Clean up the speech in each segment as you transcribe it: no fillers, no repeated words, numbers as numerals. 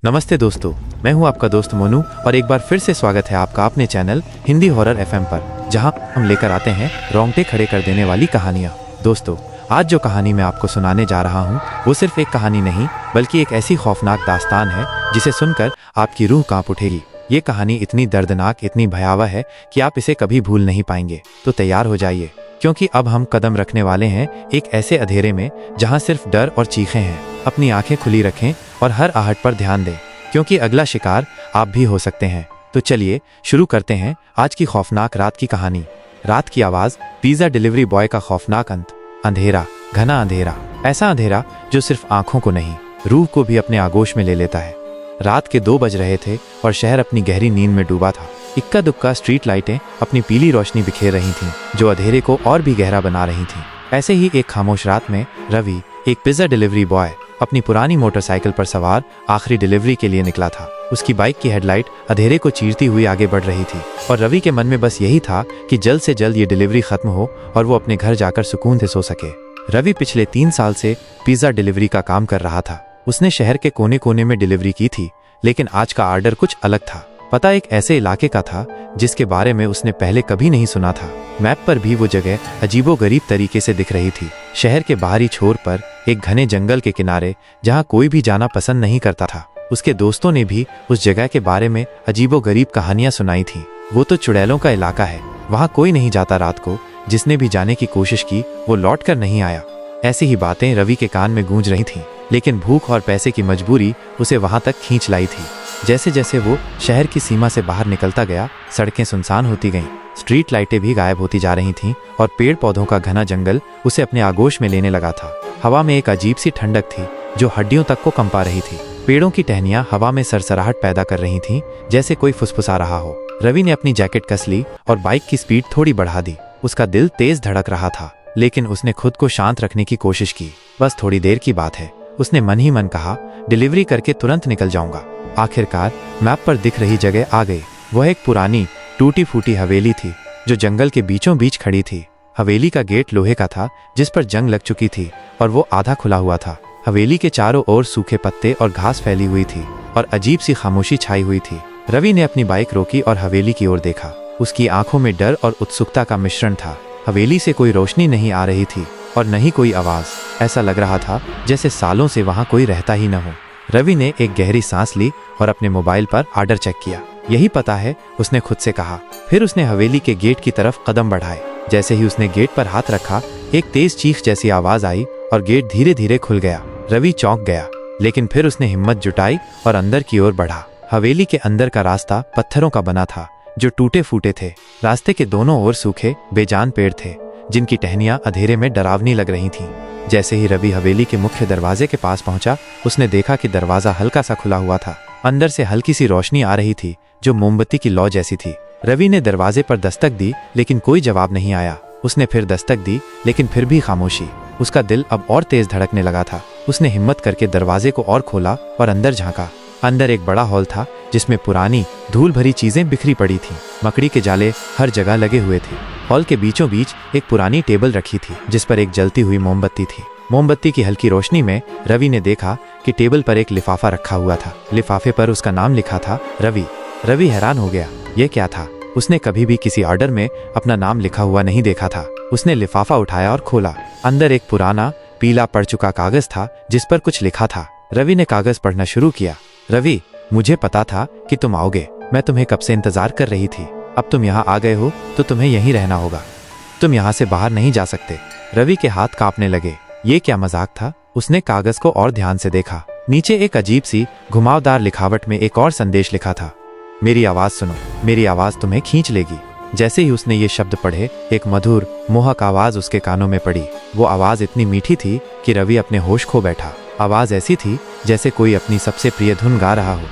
नमस्ते दोस्तों, मैं हूं आपका दोस्त मोनू और एक बार फिर से स्वागत है आपका अपने चैनल हिंदी हॉरर एफएम पर, जहां हम लेकर आते हैं रोंगटे खड़े कर देने वाली कहानियां। दोस्तों, आज जो कहानी मैं आपको सुनाने जा रहा हूं वो सिर्फ एक कहानी नहीं बल्कि एक ऐसी खौफनाक दास्तान है जिसे सुनकर आपकी रूह कांप उठेगी। ये कहानी इतनी दर्दनाक, इतनी भयावह है कि आप इसे कभी भूल नहीं पाएंगे। तो तैयार हो जाइए, क्योंकि अब हम कदम रखने वाले हैं एक ऐसे अंधेरे में जहां सिर्फ डर और चीखें हैं। अपनी आंखें खुली रखें और हर आहट पर ध्यान दें, क्योंकि अगला शिकार आप भी हो सकते हैं। तो चलिए शुरू करते हैं आज की खौफनाक रात की कहानी। रात की आवाज, पिज्जा डिलीवरी बॉय का खौफनाक अंत, अंधेरा, घना अंधेरा, ऐसा अंधेरा जो सिर्फ आंखों को नहीं, रूह को भी अपने आगोश में ले लेता है। रात के 2 बज रहे थे और शहर अपनी गहरी नींद में डूबा था। इक्का दुक्का स्ट्रीट लाइटें अपनी पीली रोशनी बिखेर रही थीं, जो अंधेरे को और भी गहरा बना रही थीं। ऐसे ही एक खामोश रात में रवि, एक पिज्जा डिलीवरी बॉय, अपनी पुरानी मोटरसाइकिल पर सवार आखिरी डिलीवरी के लिए निकला था। उसकी बाइक की हेडलाइट अंधेरे को चीरती हुई आगे बढ़ रही थी और रवि के मन में बस यही था कि जल्द से जल्द ये डिलीवरी खत्म हो और वो अपने घर जाकर सुकून से सो सके। रवि पिछले 3 साल से पिज्जा डिलीवरी का काम कर रहा था। उसने शहर के कोने कोने में डिलीवरी की थी, लेकिन आज का ऑर्डर कुछ अलग था। पता एक ऐसे इलाके का था जिसके बारे में उसने पहले कभी नहीं सुना था। मैप पर भी वो जगह अजीबोगरीब तरीके से दिख रही थी। शहर के बाहरी छोर पर एक घने जंगल के किनारे, जहां कोई भी जाना पसंद नहीं करता था। उसके दोस्तों ने भी उस जगह के बारे में अजीबोगरीब कहानियां सुनाई थी। वो तो चुड़ैलों का इलाका है, वहां कोई नहीं जाता रात को। जिसने भी जाने की कोशिश की वो लौट कर नहीं आया। ऐसी ही बातें रवि के कान में गूंज रही थीं, लेकिन भूख और पैसे की मजबूरी उसे वहां तक खींच लाई थी। जैसे जैसे वो शहर की सीमा से बाहर निकलता गया, सड़कें सुनसान होती गईं, स्ट्रीट लाइटें भी गायब होती जा रही थीं और पेड़ पौधों का घना जंगल उसे अपने आगोश में लेने लगा था। हवा में एक अजीब सी ठंडक थी जो हड्डियों तक को कंपा रही थी। पेड़ों की टहनियां हवा में सरसराहट पैदा कर रही थीं, जैसे कोई फुसफुसा रहा हो। रवि ने अपनी जैकेट कस ली और बाइक की स्पीड थोड़ी बढ़ा दी। उसका दिल तेज धड़क रहा था, लेकिन उसने खुद को शांत रखने की कोशिश की। बस थोड़ी देर की बात है, उसने मन ही मन कहा, डिलीवरी करके तुरंत निकल जाऊंगा। आखिरकार मैप पर दिख रही जगह आ गई। वह एक पुरानी टूटी फूटी हवेली थी जो जंगल के बीचों बीच खड़ी थी। हवेली का गेट लोहे का था जिस पर जंग लग चुकी थी और वो आधा खुला हुआ था। हवेली के चारों ओर सूखे पत्ते और घास फैली हुई थी और अजीब सी खामोशी छाई हुई थी। रवि ने अपनी बाइक रोकी और हवेली की ओर देखा। उसकी आंखों में डर और उत्सुकता का मिश्रण था। हवेली से कोई रोशनी नहीं आ रही थी और न ही कोई आवाज। ऐसा लग रहा था जैसे सालों से वहां कोई रहता ही न हो। रवि ने एक गहरी सांस ली और अपने मोबाइल पर ऑर्डर चेक किया। यही पता है, उसने खुद से कहा। फिर उसने हवेली के गेट की तरफ कदम बढ़ाए। जैसे ही उसने गेट पर हाथ रखा, एक तेज चीख जैसी आवाज आई और गेट धीरे धीरे खुल गया। रवि चौंक गया, लेकिन फिर उसने हिम्मत जुटाई और अंदर की ओर बढ़ा। हवेली के अंदर का रास्ता पत्थरों का बना था जो टूटे फूटे थे। रास्ते के दोनों ओर सूखे बेजान पेड़ थे जिनकी टहनियां अंधेरे में डरावनी लग रही थीं। जैसे ही रवि हवेली के मुख्य दरवाजे के पास पहुंचा, उसने देखा कि दरवाजा हल्का सा खुला हुआ था। अंदर से हल्की सी रोशनी आ रही थी जो मोमबत्ती की लौ जैसी थी। रवि ने दरवाजे पर दस्तक दी, लेकिन कोई जवाब नहीं आया। उसने फिर दस्तक दी, लेकिन फिर भी खामोशी। उसका दिल अब और तेज धड़कने लगा था। उसने हिम्मत करके दरवाजे को और खोला और अंदर झांका। अंदर एक बड़ा हॉल था जिसमें पुरानी धूल भरी चीजें बिखरी पड़ी थीं। मकड़ी के जाले हर जगह लगे हुए थे। हॉल के बीचों बीच एक पुरानी टेबल रखी थी जिस पर एक जलती हुई मोमबत्ती थी। मोमबत्ती की हल्की रोशनी में रवि ने देखा कि टेबल पर एक लिफाफा रखा हुआ था। लिफाफे पर उसका नाम लिखा था, रवि। रवि हैरान हो गया, ये क्या था? उसने कभी भी किसी ऑर्डर में अपना नाम लिखा हुआ नहीं देखा था। उसने लिफाफा उठाया और खोला। अंदर एक पुराना पीला पड़ चुका कागज था जिस पर कुछ लिखा था। रवि ने कागज पढ़ना शुरू किया। रवि, मुझे पता था कि तुम आओगे। मैं तुम्हें कब से इंतजार कर रही थी। अब तुम यहाँ आ गए हो तो तुम्हें यहीं रहना होगा। तुम यहाँ से बाहर नहीं जा सकते। रवि के हाथ कांपने लगे। ये क्या मजाक था? उसने कागज को और ध्यान से देखा। नीचे एक अजीब सी घुमावदार लिखावट में एक और संदेश लिखा था, मेरी आवाज सुनो, मेरी आवाज तुम्हें खींच लेगी। जैसे ही उसने ये शब्द पढ़े, एक मधुर मोहक आवाज उसके कानों में पड़ी। वो आवाज इतनी मीठी थी कि रवि अपने होश खो बैठा। आवाज ऐसी थी जैसे कोई अपनी सबसे प्रिय धुन गा रहा हो,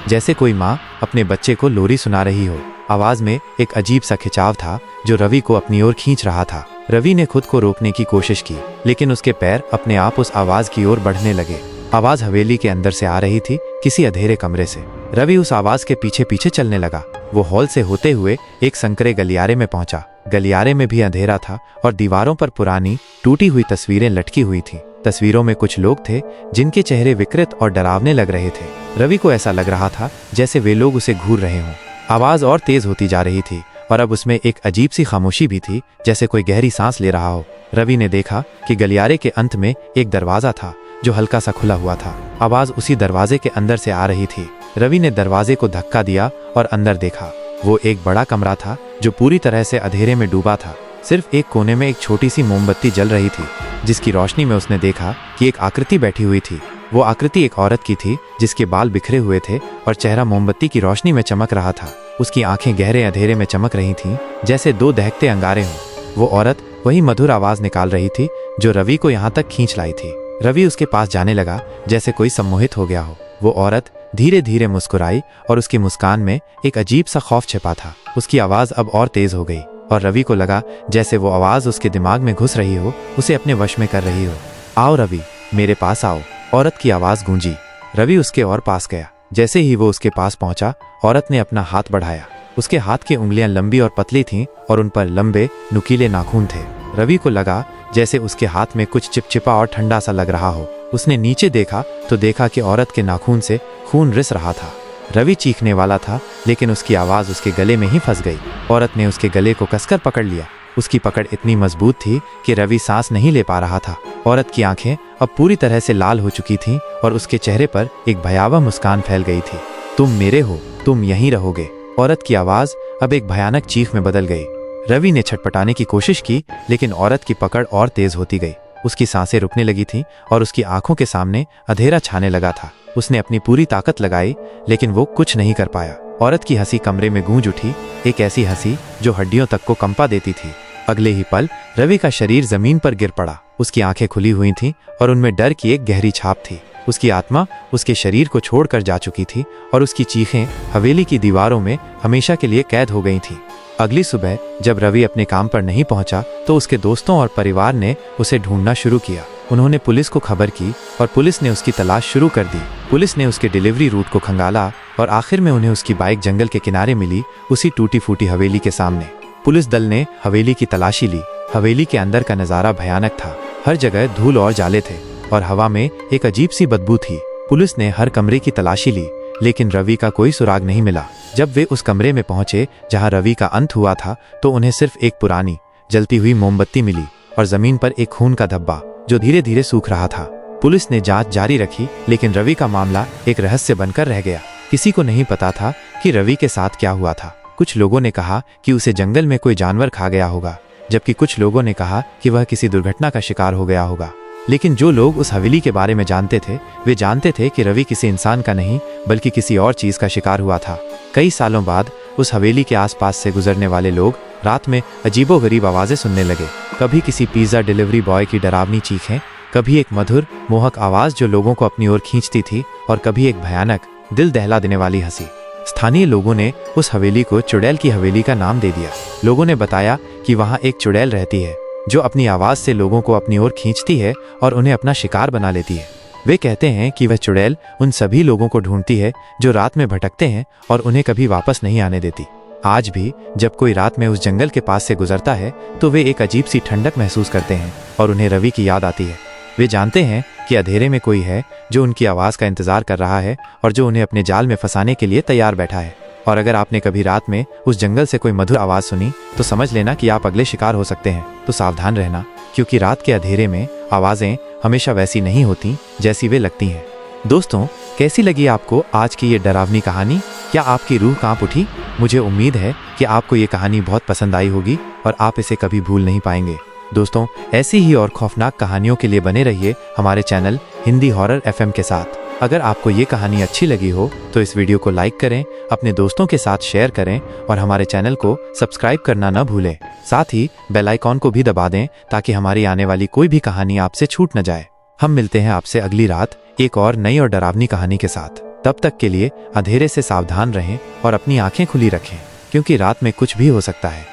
जैसे कोई माँ अपने बच्चे को लोरी सुना रही हो। आवाज में एक अजीब सा खिंचाव था जो रवि को अपनी ओर खींच रहा था। रवि ने खुद को रोकने की कोशिश की, लेकिन उसके पैर अपने आप उस आवाज की ओर बढ़ने लगे। आवाज हवेली के अंदर से आ रही थी, किसी अंधेरे कमरे से। रवि उस आवाज के पीछे पीछे चलने लगा। वो हॉल से होते हुए एक संकरे गलियारे में पहुंचा। गलियारे में भी अंधेरा था और दीवारों पर पुरानी टूटी हुई तस्वीरें लटकी हुई थीं। तस्वीरों में कुछ लोग थे जिनके चेहरे विकृत और डरावने लग रहे थे। रवि को ऐसा लग रहा था जैसे वे लोग उसे घूर रहे हों। आवाज और तेज होती जा रही थी और अब उसमें एक अजीब सी खामोशी भी थी, जैसे कोई गहरी सांस ले रहा हो। रवि ने देखा कि गलियारे के अंत में एक दरवाजा था जो हल्का सा खुला हुआ था। आवाज उसी दरवाजे के अंदर से आ रही थी। रवि ने दरवाजे को धक्का दिया और अंदर देखा। वो एक बड़ा कमरा था जो पूरी तरह से अंधेरे में डूबा था। सिर्फ एक कोने में एक छोटी सी मोमबत्ती जल रही थी, जिसकी रोशनी में उसने देखा कि एक आकृति बैठी हुई थी। वो आकृति एक औरत की थी जिसके बाल बिखरे हुए थे और चेहरा मोमबत्ती की रोशनी में चमक रहा था। उसकी आंखें गहरे अंधेरे में चमक रही थीं, जैसे दो दहकते अंगारे हों। वो औरत वही मधुर आवाज निकाल रही थी जो रवि को यहाँ तक खींच लाई थी। रवि उसके पास जाने लगा जैसे कोई सम्मोहित हो गया हो। वो औरत धीरे धीरे मुस्कुराई और उसकी मुस्कान में एक अजीब सा खौफ छिपा था। उसकी आवाज अब और तेज हो गई और रवि को लगा जैसे वो आवाज उसके दिमाग में घुस रही हो, उसे अपने वश में कर रही हो। आओ रवि, मेरे पास आओ, औरत की आवाज गूंजी। रवि उसके और पास गया। जैसे ही वो उसके पास पहुंचा, औरत ने अपना हाथ बढ़ाया। उसके हाथ की उंगलियां लंबी और पतली थीं और उन पर लंबे नुकीले नाखून थे। रवि को लगा जैसे उसके हाथ में कुछ चिपचिपा और ठंडा सा लग रहा हो। उसने नीचे देखा तो देखा कि औरत के नाखून से खून रिस रहा था। रवि चीखने वाला था, लेकिन उसकी आवाज उसके गले में ही फंस गई। औरत ने उसके गले को कसकर पकड़ लिया। उसकी पकड़ इतनी मजबूत थी कि रवि सांस नहीं ले पा रहा था। औरत की आंखें अब पूरी तरह से लाल हो चुकी थीं और उसके चेहरे पर एक भयावह मुस्कान फैल गई थी। तुम मेरे हो, तुम यहीं रहोगे। औरत की आवाज अब एक भयानक चीख में बदल गई। रवि ने छटपटाने की कोशिश की, लेकिन औरत की पकड़ और तेज होती गई। उसकी सांसें रुकने लगी थीं और उसकी आंखों के सामने अंधेरा छाने लगा था। उसने अपनी पूरी ताकत लगाई, लेकिन वो कुछ नहीं कर पाया। औरत की हंसी कमरे में गूंज उठी, एक ऐसी हंसी जो हड्डियों तक को कंपा देती थी। अगले ही पल रवि का शरीर जमीन पर गिर पड़ा। उसकी आंखें खुली हुई थीं और उनमें डर की एक गहरी छाप थी। उसकी आत्मा उसके शरीर को छोड़कर जा चुकी थी और उसकी चीखें हवेली की दीवारों में हमेशा के लिए कैद हो गई थीं। अगली सुबह जब रवि अपने काम पर नहीं पहुंचा तो उसके दोस्तों और परिवार ने उसे ढूंढना शुरू किया। उन्होंने पुलिस को खबर की और पुलिस ने उसकी तलाश शुरू कर दी। पुलिस ने उसके डिलीवरी रूट को खंगाला और आखिर में उन्हें उसकी बाइक जंगल के किनारे मिली, उसी टूटी फूटी हवेली के सामने। पुलिस दल ने हवेली की तलाशी ली। हवेली के अंदर का नजारा भयानक था। हर जगह धूल और जाले थे और हवा में एक अजीब सी बदबू थी। पुलिस ने हर कमरे की तलाशी ली, लेकिन रवि का कोई सुराग नहीं मिला। जब वे उस कमरे में पहुंचे जहां रवि का अंत हुआ था, तो उन्हें सिर्फ एक पुरानी जलती हुई मोमबत्ती मिली और जमीन पर एक खून का धब्बा जो धीरे धीरे सूख रहा था। पुलिस ने जांच जारी रखी, लेकिन रवि का मामला एक रहस्य बनकर रह गया। किसी को नहीं पता था कि रवि के साथ क्या हुआ था। कुछ लोगों ने कहा कि उसे जंगल में कोई जानवर खा गया होगा, जबकि कुछ लोगों ने कहा कि वह किसी दुर्घटना का शिकार हो गया होगा। लेकिन जो लोग उस हवेली के बारे में जानते थे, वे जानते थे कि रवि किसी इंसान का नहीं बल्कि किसी और चीज का शिकार हुआ था। कई सालों बाद उस हवेली के आसपास से गुजरने वाले लोग रात में अजीबोगरीब आवाजें सुनने लगे। कभी किसी पिज्जा डिलीवरी बॉय की डरावनी चीखें, कभी एक मधुर मोहक आवाज जो लोगों को अपनी ओर खींचती थी, और कभी एक भयानक दिल दहला देने वाली हंसी। स्थानीय लोगों ने उस हवेली को चुड़ैल की हवेली का नाम दे दिया। लोगों ने बताया कि वहाँ एक चुड़ैल रहती है जो अपनी आवाज से लोगों को अपनी ओर खींचती है और उन्हें अपना शिकार बना लेती है। वे कहते हैं कि वह चुड़ैल उन सभी लोगों को ढूंढती है जो रात में भटकते हैं और उन्हें कभी वापस नहीं आने देती। आज भी जब कोई रात में उस जंगल के पास से गुजरता है तो वे एक अजीब सी ठंडक महसूस करते हैं और उन्हें रवि की याद आती है। वे जानते हैं कि अंधेरे में कोई है जो उनकी आवाज का इंतजार कर रहा है और जो उन्हें अपने जाल में फंसाने के लिए तैयार बैठा है। और अगर आपने कभी रात में उस जंगल से कोई मधुर आवाज सुनी तो समझ लेना कि आप अगले शिकार हो सकते हैं। तो सावधान रहना, क्योंकि रात के अंधेरे में आवाजें हमेशा वैसी नहीं होती जैसी वे लगती हैं। दोस्तों, कैसी लगी आपको आज की ये डरावनी कहानी? क्या आपकी रूह कांप उठी? मुझे उम्मीद है कि आपको ये कहानी बहुत पसंद आई होगी और आप इसे कभी भूल नहीं पाएंगे। दोस्तों, ऐसी ही और खौफनाक कहानियों के लिए बने रहिए हमारे चैनल हिंदी हॉरर FM के साथ। अगर आपको ये कहानी अच्छी लगी हो तो इस वीडियो को लाइक करें, अपने दोस्तों के साथ शेयर करें और हमारे चैनल को सब्सक्राइब करना न भूलें। साथ ही बेल आइकॉन को भी दबा दें ताकि हमारी आने वाली कोई भी कहानी आपसे छूट न जाए। हम मिलते हैं आपसे अगली रात एक और नई और डरावनी कहानी के साथ। तब तक के लिए अंधेरे से सावधान रहें और अपनी आंखें खुली रखें, क्योंकि रात में कुछ भी हो सकता है।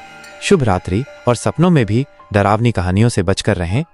शुभ रात्रि और सपनों में भी डरावनी कहानियों से बचकर रहें।